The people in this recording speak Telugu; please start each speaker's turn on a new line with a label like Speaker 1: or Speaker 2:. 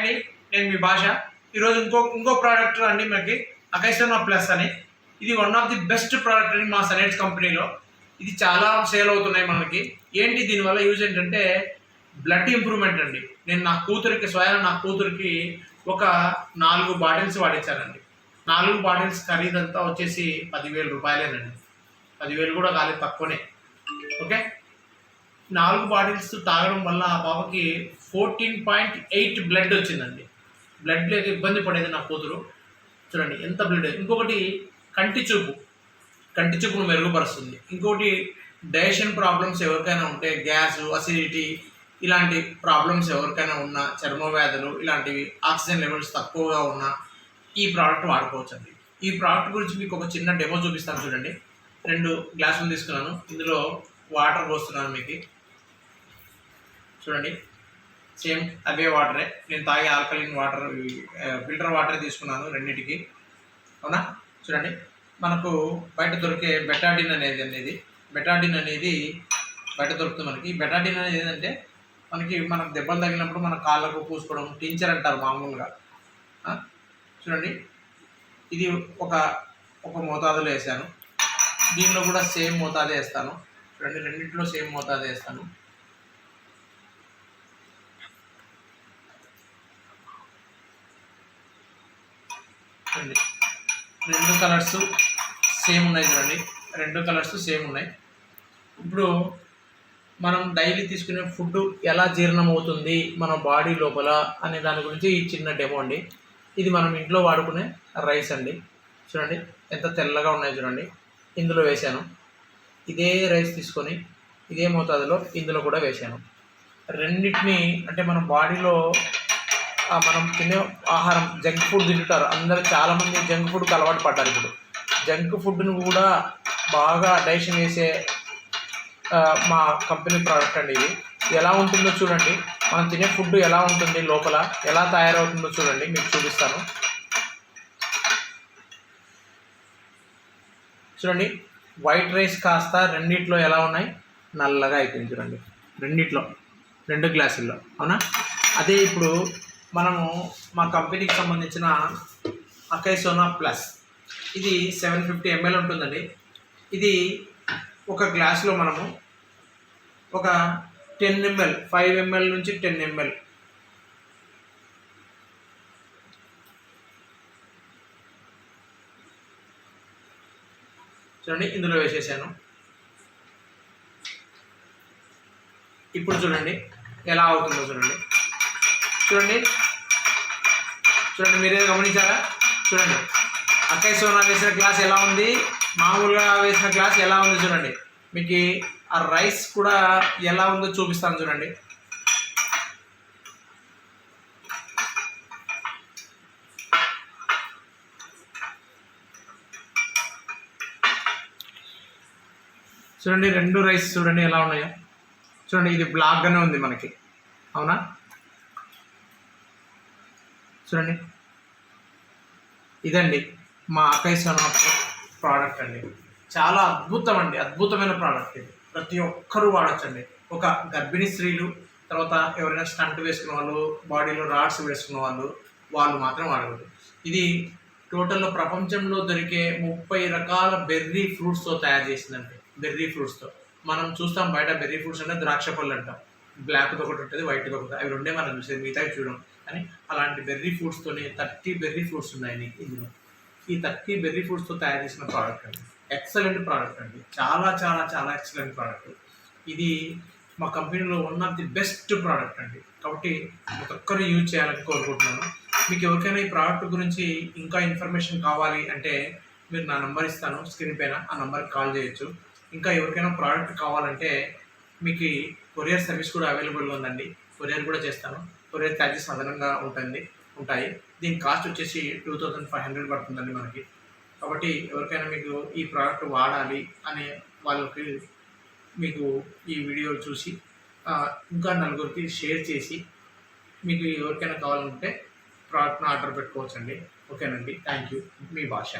Speaker 1: అండి, నేను మీ భాష. ఈరోజు ఇంకో ప్రోడక్ట్ అండి మనకి అకైసోనా ప్లస్ అని. ఇది one of the best product అండి మా సనైట్స్ కంపెనీలో. ఇది చాలా సేల్ అవుతున్నాయి మనకి. ఏంటి దీనివల్ల యూజ్ ఏంటంటే బ్లడ్ ఇంప్రూవ్మెంట్ అండి. నేను నా కూతురికి ఒక 4 బాటిల్స్ వాడించానండి. 4 బాటిల్స్ ఖరీదంతా వచ్చేసి 10,000 రూపాయలేనండి. 10,000 కూడా కాలేదు, తక్కువనే. ఓకే, 4 బాటిల్స్ తాగడం వల్ల ఆ పాపకి 14.8 బ్లడ్ వచ్చిందండి. బ్లడ్ లేక ఇబ్బంది పడేది నా కూతురు. చూడండి ఎంత బ్లడ్. ఇంకొకటి కంటి చూపును మెరుగుపరుస్తుంది. ఇంకొకటి డైజెషన్ ప్రాబ్లమ్స్ ఎవరికైనా ఉంటే, గ్యాస్, అసిడిటీ ఇలాంటి ప్రాబ్లమ్స్ ఎవరికైనా ఉన్నా, చర్మ వ్యాధులు ఇలాంటివి, ఆక్సిజన్ లెవెల్స్ తక్కువగా ఉన్నా ఈ ప్రోడక్ట్ వాడుకోవచ్చండి. ఈ ప్రోడక్ట్ గురించి మీకు ఒక చిన్న డెమో చూపిస్తాను చూడండి. 2 గ్లాసులు తీసుకున్నాను, ఇందులో వాటర్ పోస్తున్నాను మీకు. చూడండి, సేమ్ అవే వాటరే. నేను తాగే ఆల్కలీన్ వాటర్, ఫిల్టర్ వాటర్ తీసుకున్నాను రెండింటికి. అవునా? చూడండి, మనకు బయట దొరికే బెటాడిన్ అనేది బయట దొరుకుతుంది మనకి. బెటాడిన్ అనేది ఏంటంటే మనకు దెబ్బలు తగిలినప్పుడు మన కాళ్ళకు పూసుకోవడం, టించర్ అంటారు మామూలుగా. చూడండి, ఇది ఒక మోతాదులో వేసాను. దీనిలో కూడా సేమ్ మోతాదే వేస్తాను. చూడండి, రెండింటిలో సేమ్ మోతాదే వేస్తాను. చూడండి, 2 కలర్స్ సేమ్ ఉన్నాయి. చూడండి, 2 కలర్స్ సేమ్ ఉన్నాయి. ఇప్పుడు మనం డైలీ తీసుకునే ఫుడ్ ఎలా జీర్ణం అవుతుంది మన బాడీ లోపల అనే దాని గురించి ఈ చిన్న డెమో అండి. ఇది మనం ఇంట్లో వాడుకునే రైస్ అండి. చూడండి ఎంత తెల్లగా ఉన్నాయి. చూడండి, ఇందులో వేశాను. ఇదే రైస్ తీసుకొని ఇదే మోతాదులో ఇందులో కూడా వేశాను. రెండింటిని అంటే మన బాడీలో మనం తినే ఆహారం, జంక్ ఫుడ్ తింటారు అందరూ. చాలామంది జంక్ ఫుడ్కి అలవాటు పడ్డారు. ఇప్పుడు జంక్ ఫుడ్ను కూడా బాగా డైజెషన్ చేసే మా కంపెనీ ప్రోడక్ట్ అండి. ఇది ఎలా ఉంటుందో చూడండి. మనం తినే ఫుడ్ ఎలా ఉంటుంది, లోపల ఎలా తయారవుతుందో చూడండి, మీకు చూపిస్తాను. చూడండి, వైట్ రైస్ కాస్త రెండిట్లో ఎలా ఉన్నాయి, నల్లగా అయిపోయింది. చూడండి, 2 గ్లాసుల్లో. అవునా? అదే ఇప్పుడు మనము మా కంపెనీకి సంబంధించిన అకైసోనా ప్లస్, ఇది 750 ml ఉంటుందండి. ఇది ఒక గ్లాసులో మనము ఒక 10 ml, 5 ml నుంచి 10 ml చూడండి ఇందులో వేసేసాను. ఇప్పుడు చూడండి ఎలా అవుతుందో చూడండి. చూడండి, మీరే గమనించారా? చూడండి, అకైసోనా వేసిన గ్లాస్ ఎలా ఉంది, మామూలుగా వేసిన గ్లాస్ ఎలా ఉంది చూడండి. మీకు ఆ రైస్ కూడా ఎలా ఉందో చూపిస్తాను చూడండి. చూడండి, 2 రైస్ చూడండి ఎలా ఉన్నాయో. చూడండి, ఇది బ్లాక్గానే ఉంది మనకి. అవునా? చూడండి, ఇదండి మా అకైసోనా ప్రోడక్ట్ అండి. చాలా అద్భుతమైన ప్రోడక్ట్ ఇది. ప్రతి ఒక్కరూ వాడచ్చండి. ఒక గర్భిణీ స్త్రీలు, తర్వాత ఎవరైనా స్టంట్ వేసుకున్న వాళ్ళు, బాడీలో రాడ్స్ వేసుకున్న వాళ్ళు మాత్రం వాడకూడదు. ఇది టోటల్లో ప్రపంచంలో దొరికే 30 రకాల బెర్రీ ఫ్రూట్స్తో తయారు చేసిందండి. బెర్రీ ఫ్రూట్స్తో మనం చూస్తాం బయట. బెర్రీ ఫ్రూట్స్ అంటే ద్రాక్ష పళ్ళు అంటాం. బ్లాక్తో ఒకటి ఉంటుంది, వైట్తో ఒకటి. అవి 2 మనం చూసేది, మిగతా చూడం. కానీ అలాంటి బెర్రీ ఫ్రూట్స్తోనే 30 బెర్రీ ఫ్రూట్స్ ఉన్నాయి ఇందులో. ఈ 30 బెర్రీ ఫ్రూట్స్తో తయారు చేసిన ప్రోడక్ట్ అండి. ఎక్సలెంట్ ప్రోడక్ట్ అండి. చాలా ఎక్సలెంట్ ప్రోడక్ట్. ఇది మా కంపెనీలో one of the best product అండి. కాబట్టి ప్రతి ఒక్కరు యూజ్ చేయాలని కోరుకుంటున్నాను. మీకు ఎవరికైనా ఈ ప్రోడక్ట్ గురించి ఇంకా ఇన్ఫర్మేషన్ కావాలి అంటే మీరు నా నెంబర్ ఇస్తాను స్క్రీన్ పైన, ఆ నెంబర్కి కాల్ చేయొచ్చు. ఇంకా ఎవరికైనా ప్రోడక్ట్ కావాలంటే మీకు కొరియర్ సర్వీస్ కూడా అవైలబుల్గా ఉందండి. కొరియర్ కూడా చేస్తాను. కొరియర్ ఛార్జెస్ అదనంగా ఉంటాయి. దీని కాస్ట్ వచ్చేసి 2500 పడుతుందండి మనకి. కాబట్టి ఎవరికైనా మీకు ఈ ప్రోడక్ట్ వాడాలి అనే వాళ్ళకి మీకు ఈ వీడియో చూసి ఇంకా నలుగురికి షేర్ చేసి మీకు ఎవరికైనా కావాలంటే ప్రోడక్ట్ను ఆర్డర్ పెట్టుకోవచ్చండి. ఓకేనండి, థ్యాంక్ యూ. మీ భాష.